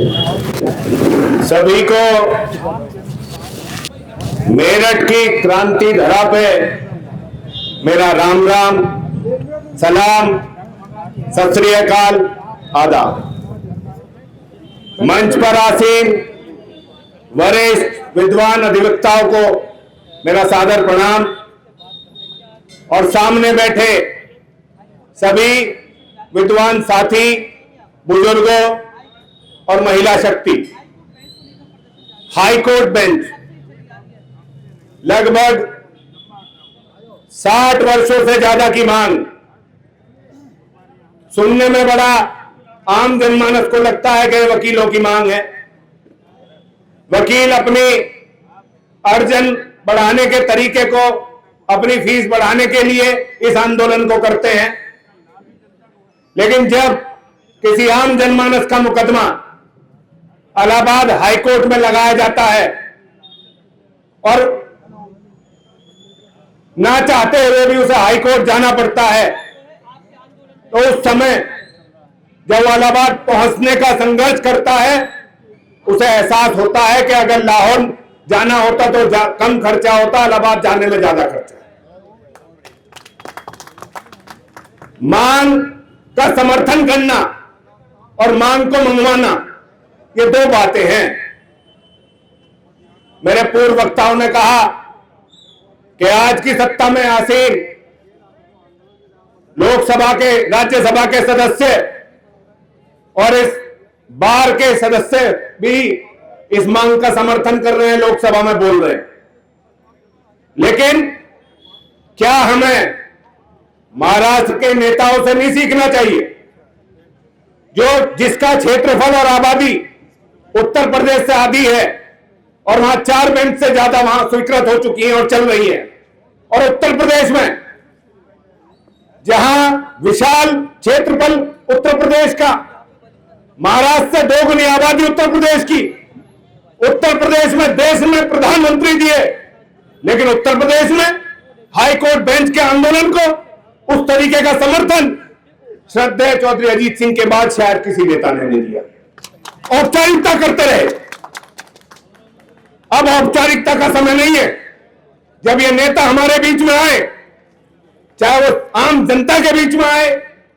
सभी को मेरठ की क्रांति धरा पे मेरा राम राम, सलाम, सत श्री अकाल, आदाब। मंच पर आसीन वरिष्ठ विद्वान अधिवक्ताओं को मेरा सादर प्रणाम और सामने बैठे सभी विद्वान साथी, बुजुर्गों और महिला शक्ति। हाई कोर्ट बेंच लगभग 60 वर्षों से ज्यादा की मांग, सुनने में बड़ा आम जनमानस को लगता है कि वकीलों की मांग है। वकील अपनी अर्जन बढ़ाने के तरीके को, अपनी फीस बढ़ाने के लिए इस आंदोलन को करते हैं, लेकिन जब किसी आम जनमानस का मुकदमा इलाहाबाद हाईकोर्ट में लगाया जाता है और ना चाहते हुए भी उसे हाईकोर्ट जाना पड़ता है, तो उस समय जब इलाहाबाद पहुंचने का संघर्ष करता है, उसे एहसास होता है कि अगर लाहौर जाना होता तो कम खर्चा होता, इलाहाबाद जाने में ज्यादा खर्चा। मांग का समर्थन करना और मांग को मंगवाना, ये दो बातें हैं। मेरे पूर्व वक्ताओं ने कहा कि आज की सत्ता में आसीन लोकसभा के, राज्यसभा के सदस्य और इस बार के सदस्य भी इस मांग का समर्थन कर रहे हैं, लोकसभा में बोल रहे हैं। लेकिन क्या हमें महाराष्ट्र के नेताओं से नहीं सीखना चाहिए, जिसका क्षेत्रफल और आबादी उत्तर प्रदेश से आधी है और वहां 4 बेंच से ज्यादा वहां स्वीकृत हो चुकी हैं और चल रही है। और उत्तर प्रदेश में जहां विशाल क्षेत्रफल उत्तर प्रदेश का, महाराष्ट्र से 2 गुनी आबादी उत्तर प्रदेश की, उत्तर प्रदेश में देश में प्रधानमंत्री दिए, लेकिन उत्तर प्रदेश में हाईकोर्ट बेंच के आंदोलन को उस तरीके का समर्थन श्रद्धेय चौधरी अजीत सिंह के बाद शायद किसी नेता ने नहीं दिया। औपचारिकता करते रहे। अब औपचारिकता का समय नहीं है। जब ये नेता हमारे बीच में आए, चाहे वो आम जनता के बीच में आए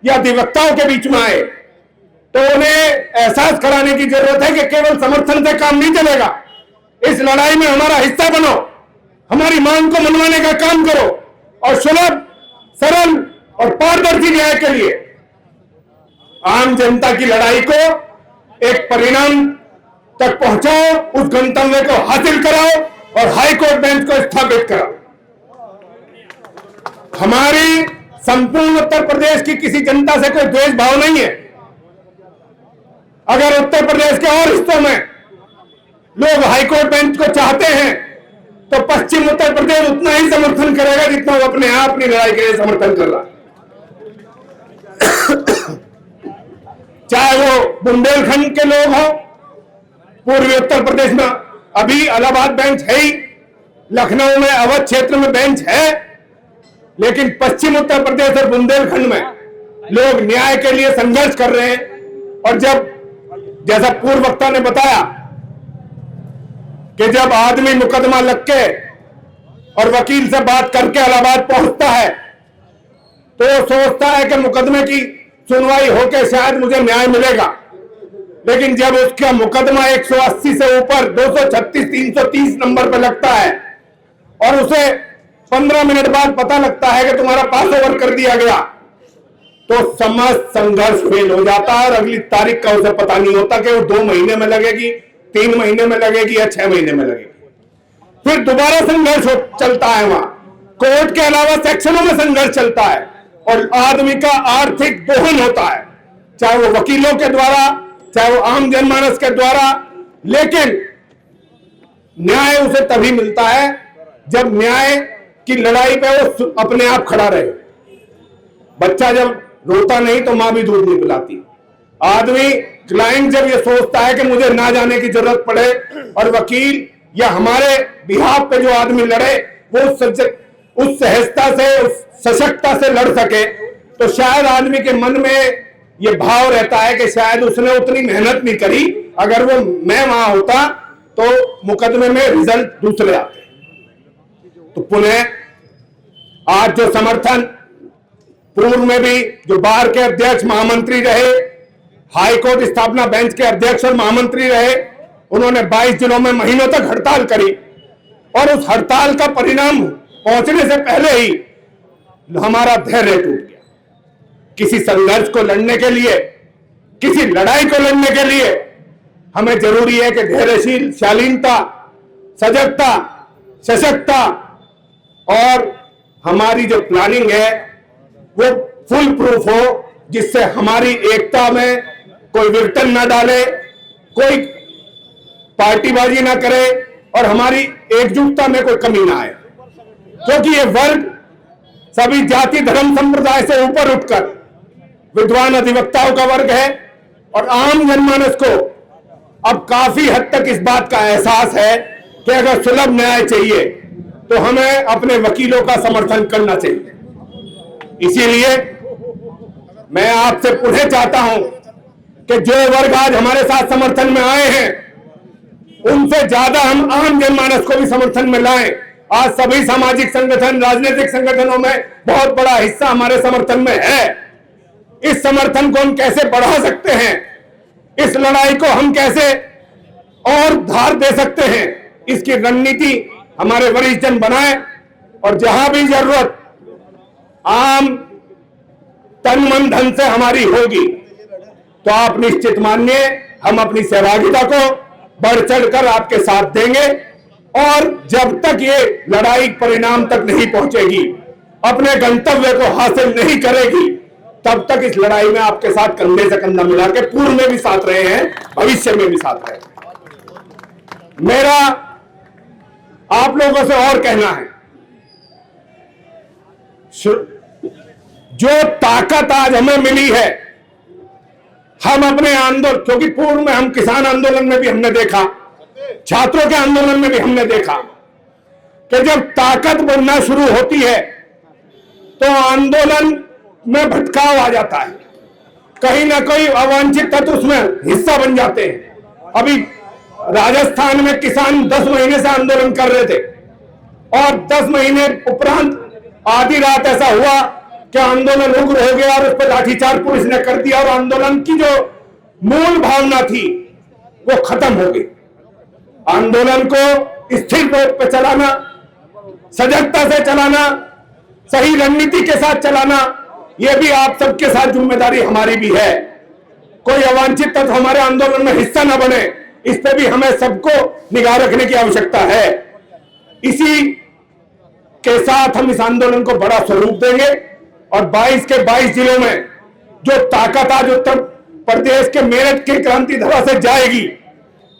या अधिवक्ताओं के बीच में आए, तो उन्हें एहसास कराने की जरूरत है कि केवल समर्थन से काम नहीं चलेगा। इस लड़ाई में हमारा हिस्सा बनो, हमारी मांग को मनवाने का काम करो और सुलभ, सरल और पारदर्शी न्याय के लिए आम जनता की लड़ाई को एक परिणाम तक पहुंचाओ, उस गंतव्य को हासिल कराओ और हाईकोर्ट बेंच को स्थापित कराओ। हमारी संपूर्ण उत्तर प्रदेश की किसी जनता से कोई द्वेष भाव नहीं है। अगर उत्तर प्रदेश के और हिस्सों में लोग हाईकोर्ट बेंच को चाहते हैं, तो पश्चिम उत्तर प्रदेश उतना ही समर्थन करेगा जितना वो अपने आप अपनी लड़ाई के लिए समर्थन कर रहा है। चाहे वो बुंदेलखंड के लोग हों, पूर्वी उत्तर प्रदेश में अभी इलाहाबाद बेंच है ही, लखनऊ में अवध क्षेत्र में बेंच है, लेकिन पश्चिम उत्तर प्रदेश और बुंदेलखंड में लोग न्याय के लिए संघर्ष कर रहे हैं। और जब, जैसा पूर्व वक्ता ने बताया कि जब आदमी मुकदमा लग के और वकील से बात करके इलाहाबाद पहुंचता है, तो वो सोचता है कि मुकदमे की सुनवाई होकर शायद मुझे न्याय मिलेगा, लेकिन जब उसका मुकदमा 180 से ऊपर 236, 330 नंबर पर लगता है और उसे 15 मिनट बाद पता लगता है कि तुम्हारा पास ओवर कर दिया गया, तो समस्त संघर्ष फेल हो जाता है और अगली तारीख का उसे पता नहीं होता कि वो 2 महीने में लगेगी, 3 महीने में लगेगी या 6 महीने में लगेगी। फिर दोबारा संघर्ष चलता है, वहां कोर्ट के अलावा सेक्शनों में संघर्ष चलता है और आदमी का आर्थिक दोहन होता है, चाहे वो वकीलों के द्वारा, चाहे वो आम जनमानस के द्वारा। लेकिन न्याय उसे तभी मिलता है जब न्याय की लड़ाई पे वो अपने आप खड़ा रहे। बच्चा जब रोता नहीं तो मां भी दूध नहीं पिलाती। आदमी, क्लाइंट जब ये सोचता है कि मुझे ना जाने की जरूरत पड़े और वकील या हमारे बिहाफ पे जो आदमी लड़े वो उस सहजता से, उस सशक्तता से लड़ सके, तो शायद आदमी के मन में ये भाव रहता है कि शायद उसने उतनी मेहनत नहीं करी, अगर वो मैं वहां होता तो मुकदमे में रिजल्ट दूसरे आते। तो पुनः आज जो समर्थन पूर्व में भी जो बार के अध्यक्ष महामंत्री रहे, हाईकोर्ट स्थापना बेंच के अध्यक्ष और महामंत्री रहे, उन्होंने 22 जिलों में महीनों तक हड़ताल करी और उस हड़ताल का परिणाम पहुंचने से पहले ही हमारा धैर्य टूट गया। किसी संघर्ष को लड़ने के लिए, किसी लड़ाई को लड़ने के लिए हमें जरूरी है कि धैर्यशील, शालीनता, सजगता, सशक्तता और हमारी जो प्लानिंग है वो फुल प्रूफ हो, जिससे हमारी एकता में कोई विघटन ना डाले, कोई पार्टीबाजी ना करे और हमारी एकजुटता में कोई कमी ना आए। क्योंकि ये वर्ग सभी जाति धर्म संप्रदाय से ऊपर उठकर विद्वान अधिवक्ताओं का वर्ग है और आम जनमानस को अब काफी हद तक इस बात का एहसास है कि अगर सुलभ न्याय चाहिए तो हमें अपने वकीलों का समर्थन करना चाहिए। इसीलिए मैं आपसे पुनः चाहता हूं कि जो वर्ग आज हमारे साथ समर्थन में आए हैं उनसे ज्यादा हम आम जनमानस को भी समर्थन में लाएं। आज सभी सामाजिक संगठन, राजनीतिक संगठनों में बहुत बड़ा हिस्सा हमारे समर्थन में है। इस समर्थन को हम कैसे बढ़ा सकते हैं, इस लड़ाई को हम कैसे और धार दे सकते हैं, इसकी रणनीति हमारे वरिष्ठ जन बनाए और जहां भी जरूरत आम तन मन धन से हमारी होगी तो आप निश्चित मानिए हम अपनी सहभागिता को बढ़ चढ़कर आपके साथ देंगे और जब तक ये लड़ाई परिणाम तक नहीं पहुंचेगी, अपने गंतव्य को हासिल नहीं करेगी, तब तक इस लड़ाई में आपके साथ कंधे से कंधा मिला के पूर्व में भी साथ रहे हैं, भविष्य में भी साथ रहे। मेरा आप लोगों से और कहना है, जो ताकत आज हमें मिली है, हम अपने आंदोलन, क्योंकि पूर्व में हम किसान आंदोलन में भी हमने देखा, छात्रों के आंदोलन में भी हमने देखा कि जब ताकत बनना शुरू होती है तो आंदोलन में भटकाव आ जाता है, कहीं ना कहीं अवांछित तत्व उसमें हिस्सा बन जाते हैं। अभी राजस्थान में किसान 10 महीने से आंदोलन कर रहे थे और 10 महीने उपरांत आधी रात ऐसा हुआ कि आंदोलन उग्र हो गया और उस पर लाठीचार्ज पुलिस ने कर दिया और आंदोलन की जो मूल भावना थी वो खत्म हो गई। आंदोलन को स्थिर रूप पे चलाना, सजगता से चलाना, सही रणनीति के साथ चलाना, यह भी आप सबके साथ जिम्मेदारी हमारी भी है। कोई अवांछित तत्व हमारे आंदोलन में हिस्सा न बने, इस पे भी हमें सबको निगाह रखने की आवश्यकता है। इसी के साथ हम इस आंदोलन को बड़ा स्वरूप देंगे और 22 के 22 जिलों में जो ताकत आज उत्तर प्रदेश के मेरठ के क्रांति धरा से जाएगी,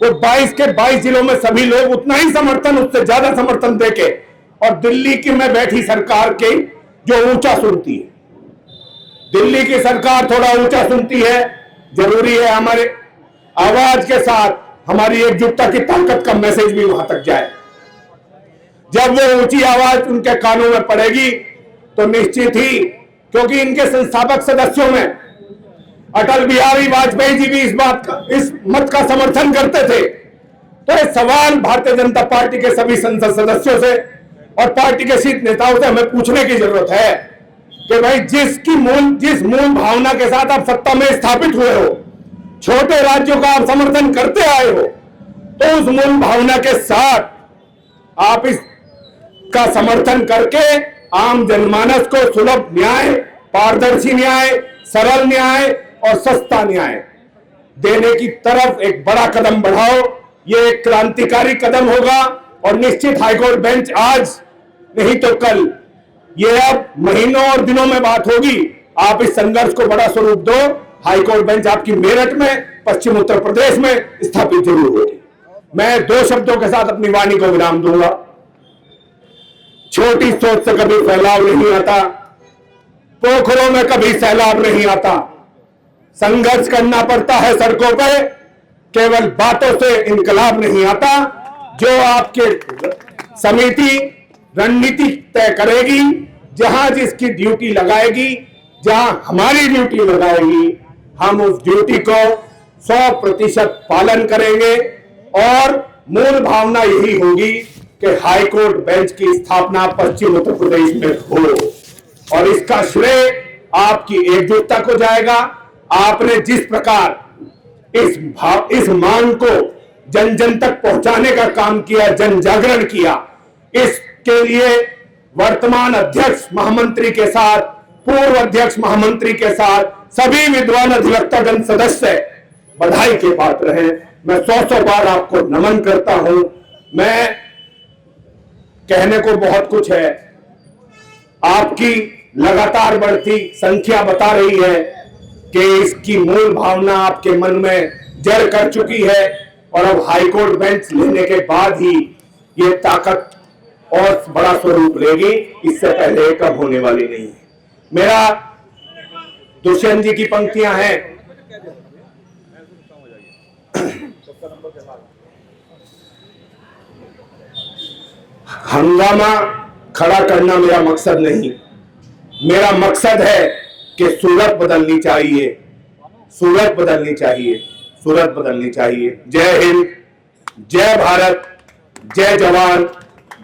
वो 22 के 22 जिलों में सभी लोग उतना ही समर्थन, उससे ज्यादा समर्थन देके और दिल्ली की में बैठी सरकार के जो ऊंचा सुनती है, दिल्ली की सरकार थोड़ा ऊंचा सुनती है, जरूरी है हमारे आवाज के साथ हमारी एकजुटता की ताकत का मैसेज भी वहां तक जाए। जब वो ऊंची आवाज उनके कानों में पड़ेगी तो निश्चित ही, क्योंकि इनके संस्थापक सदस्यों में अटल बिहारी वाजपेयी जी भी इस मत का समर्थन करते थे, तो ये सवाल भारतीय जनता पार्टी के सभी संसद सदस्यों से और पार्टी के शीर्ष नेताओं से हमें पूछने की जरूरत है कि भाई जिस मूल भावना के साथ आप सत्ता में स्थापित हुए हो, छोटे राज्यों का आप समर्थन करते आए हो, तो उस मूल भावना के साथ आप इसका समर्थन करके आम जनमानस को सुलभ न्याय, पारदर्शी न्याय, सरल न्याय और सस्ता न्याय देने की तरफ एक बड़ा कदम बढ़ाओ। ये एक क्रांतिकारी कदम होगा और निश्चित हाईकोर्ट बेंच आज नहीं तो कल, ये अब महीनों और दिनों में बात होगी, आप इस संघर्ष को बड़ा स्वरूप दो। हाईकोर्ट बेंच आपकी मेरठ में, पश्चिम उत्तर प्रदेश में स्थापित जरूर होगी। मैं 2 शब्दों के साथ अपनी वाणी को विराम दूंगा। छोटी सोच से कभी फैलाव नहीं आता, पोखरों में कभी सैलाब नहीं आता। संघर्ष करना पड़ता है सड़कों पर, केवल बातों से इनकलाब नहीं आता। जो आपके समिति रणनीति तय करेगी, जहां जिसकी ड्यूटी लगाएगी, जहां हमारी ड्यूटी लगाएगी, हम उस ड्यूटी को 100% पालन करेंगे और मूल भावना यही होगी कि हाईकोर्ट बेंच की स्थापना पश्चिम उत्तर प्रदेश में हो और इसका श्रेय आपकी एकजुटता को जाएगा। आपने जिस प्रकार इस मांग को जन जन तक पहुंचाने का काम किया, जन जागरण किया, इसके लिए वर्तमान अध्यक्ष महामंत्री के साथ, पूर्व अध्यक्ष महामंत्री के साथ सभी विद्वान अधिवक्तागण सदस्य बधाई के पात्र हैं। मैं 100 बार आपको नमन करता हूं। मैं कहने को बहुत कुछ है, आपकी लगातार बढ़ती संख्या बता रही है कि इसकी मूल भावना आपके मन में जड़ कर चुकी है और अब हाईकोर्ट बेंच लेने के बाद ही ये ताकत और बड़ा स्वरूप लेगी, इससे पहले कब होने वाली नहीं है। मेरा दुष्यंत जी की पंक्तियां हैं, हंगामा खड़ा करना मेरा मकसद नहीं, मेरा मकसद है कि सूरत बदलनी चाहिए, सूरत बदलनी चाहिए, सूरत बदलनी चाहिए। जय हिंद, जय भारत, जय जवान,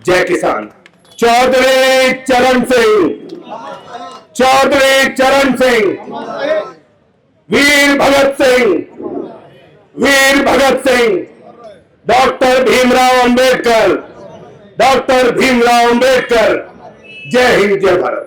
जय किसान। चौधरी चरण सिंह, चौधरी चरण सिंह, वीर भगत सिंह, वीर भगत सिंह, डॉक्टर भीमराव अंबेडकर, डॉक्टर भीमराव अंबेडकर। जय हिंद, जय भारत।